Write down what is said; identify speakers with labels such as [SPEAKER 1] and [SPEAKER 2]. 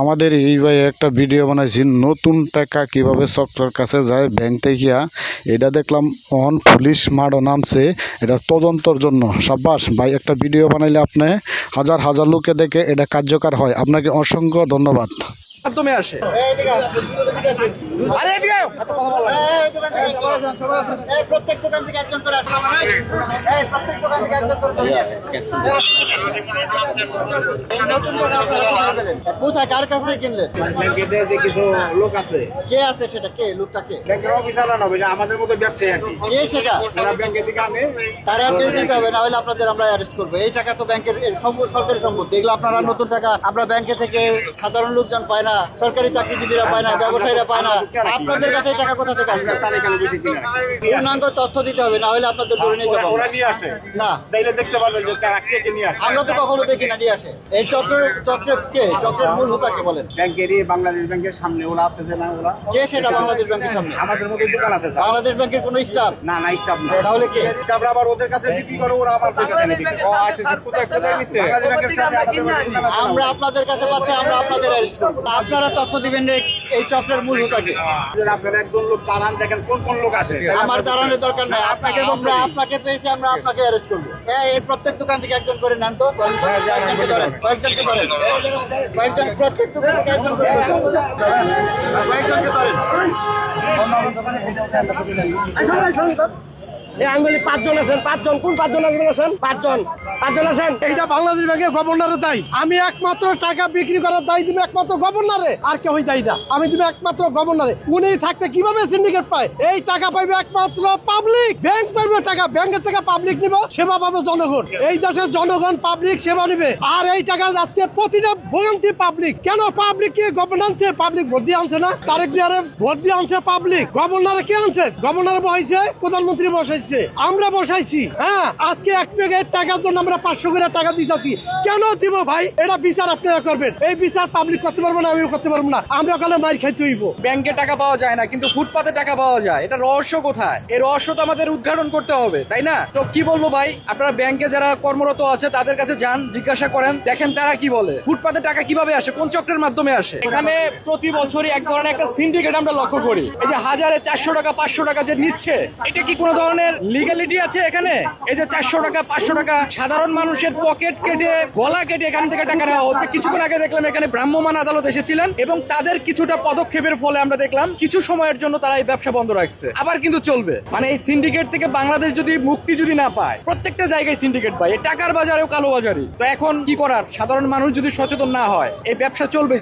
[SPEAKER 1] আমাদের এই ভাই একটা ভিডিও বানাইছি নতুন টাকা কিভাবে চক্রের কাছে যায় ব্যাংক থেকে। এটা দেখলাম অন পুলিশ মাঠও নামছে এটা তদন্তর জন্য। সাব্বাস ভাই, একটা ভিডিও বানাইলে আপনি হাজার হাজার লোকে দেখে এটা কার্যকর হয়। আপনাকে অসংখ্য ধন্যবাদ।
[SPEAKER 2] মাধ্যমে আসে
[SPEAKER 3] প্রত্যেক দোকান থেকে একজন করে আসলাম, প্রত্যেক দোকান থেকে একজন করে। কোথায় কার কাছে কিনলেন?
[SPEAKER 4] কিছু লোক আছে।
[SPEAKER 3] কে আছে সেটা? কে লোকটা? কে
[SPEAKER 4] ব্যাংকের অফিসাররা নবে, আমাদের মতো ব্যবসায়ী আর কি।
[SPEAKER 3] কে সেটা?
[SPEAKER 4] ওরা ব্যাংকের দিকে আনে,
[SPEAKER 3] তার অ্যাড্রেস দিতে হবে, না হলে আপনাদের আমরা অ্যারেস্ট করবো। এই টাকা তো ব্যাংকের সরকারি সম্পত্তি। এগুলো আপনারা নতুন টাকা আমরা ব্যাংকে থেকে সাধারণ লোকজন পায় না, সরকারি চাকরিজীবীরা পায় না, ব্যবসায়ীরা পায় না। আপনাদের কাছে এই টাকা কোথা থেকে আসবে?
[SPEAKER 4] স্যার এখানে বেশি কিনা
[SPEAKER 3] পূর্ণাঙ্গ তথ্য দিতে হবে, না হলে আপনাদের ধরে নিয়ে যাবো।
[SPEAKER 4] ওরা নিয়ে আসে
[SPEAKER 3] না,
[SPEAKER 4] তাইলে দেখতে পারবেন যে তারা কে নিয়ে আসে।
[SPEAKER 3] আমরা তো কখনো দেখি না নিয়ে আসে। এই চক্রের কে? চক্রের মূল হোতাকে বলেন।
[SPEAKER 4] ব্যাংকেরই বাংলাদেশ ব্যাংকের সামনে ওরা আছে যে না, ওরা
[SPEAKER 3] কে সেটা? বাংলাদেশ ব্যাংকের সামনে
[SPEAKER 4] আমাদের মতো দোকান আছে স্যার।
[SPEAKER 3] বাংলাদেশ ব্যাংকের কোনো স্টাফ?
[SPEAKER 4] না না, স্টাফ না।
[SPEAKER 3] তাহলে কে?
[SPEAKER 4] স্টাফরা আবার ওদের কাছে বিক্রি করে, ওরা আমার কাছে বিক্রি করে। ও আচ্ছা, কোথায় কোথায় নিছে? বাংলাদেশ ব্যাংকের সামনে আমাদের দোকান আছে।
[SPEAKER 3] আমরা আপনাদের কাছে পাচ্ছি, আমরা আপনাদের অ্যারেস্ট করবো। তা আপনারা তথ্য দিবেন যে এই চক্রের মূল হোতাকে।
[SPEAKER 4] আপনারা একজন লোক দাঁড়ান, দেখেন কোন কোন লোক আছে।
[SPEAKER 3] আমার দাঁড়ানোর দরকার নাই, আমরা আপনাকে পেয়েছি, আমরা আপনাকে অ্যারেস্ট করবো। এই প্রত্যেক দোকান থেকে একজন করে নেন তো, কয়েকজনকে ধরেন, কয়েকজনকে ধরেন, কয়েকজন, প্রত্যেক দোকান থেকে একজন করে কয়েকজনকে ধরেন।
[SPEAKER 2] পাঁচজন আছেন, পাঁচজন। কোন পাঁচজন আছেন? পাঁচজন আছেন। এইটা বাংলাদেশ ব্যাংকের গভর্নরের দায়ী। আমি একমাত্র টাকা বিক্রি করার দায়ী দিব একমাত্র গভর্নরে, আর কেউ দায়ী না। আমি দিব একমাত্র গভর্নরে। উনি থাকতে কিভাবে সিন্ডিকেট পায়? এই টাকা পাইবে একমাত্র পাবলিক। ব্যাংক পাইবে টাকা, ব্যাংকের থেকে পাবলিক নিব, সেবা পাবে জনগণ। এই দেশের জনগণ পাবলিক সেবা নিবে, আর এই টাকা আজকে প্রতিটা ভোগান্তি পাবলিক। কেন? পাবলিক কি গভর্নরছে? পাবলিক ভোট দিয়ে আনছে না? তারেক দিয়ারে ভোট দিয়ে আনছে পাবলিক। গভর্নরে কে আনছে? গভর্নর বসাইছে, প্রধানমন্ত্রী বসাইছে, আমরা বসাইছি। হ্যাঁ, আজকে এক প্যাকেট টাকার জন্য আমরা 500 করে টাকা দিতেছি। কেন দিব ভাই? এটা বিচার আপনারা করবেন। এই বিচার পাবলিক করতে পারবো না, আমিও করতে পারবো না। আমরা কালে মার খাইতে হইব। ব্যাংকে টাকা পাওয়া যায় না, কিন্তু ফুটপাতে টাকা পাওয়া যায়। এটা রহস্য কোথায়? এই রহস্য তো আমাদের উদ্ঘাটন করতে হবে, তাই না? তো কি বলবো ভাই, আপনারা ব্যাংকে যারা কর্মরত আছে তাদের কাছে যান, জিজ্ঞাসা করেন, দেখেন তারা কি বলে। ফুটপাতে টাকা কিভাবে আসে, কোন চক্রের মাধ্যমে আসে? এখানে প্রতি বছরই এক ধরনের একটা সিন্ডিকেট আমরা লক্ষ্য করি। এই যে হাজারে 400 টাকা 500 টাকা যে নিচ্ছে, এটা কি কোনো ধরনের লিগ্যালিটি আছে এখানে? এই যে 400 টাকা 500 টাকা সাধারণ মানুষের পকেট কেটে, গলা কেটে এখান থেকে টাকা নেওয়া হচ্ছে। কিছুক্ষণ আগে দেখলাম এখানে ভ্রাম্যমাণ আদালত এসেছিলেন, এবং তাদের কিছুটা পদক্ষেপের ফলে আমরা দেখলাম কিছু সময়ের জন্য তারা এই ব্যবসা বন্ধ রাখছে, আবার কিন্তু চলবে। মানে এই সিন্ডিকেট থেকে বাংলাদেশ যদি মুক্তি না পায়, প্রত্যেকটা জায়গায় সিন্ডিকেট পায়, এই টাকার বাজারেও কালোবাজারি। তো এখন কি করার? সাধারণ মানুষ যদি সচেতন না হয়, এই ব্যবসা চলবে।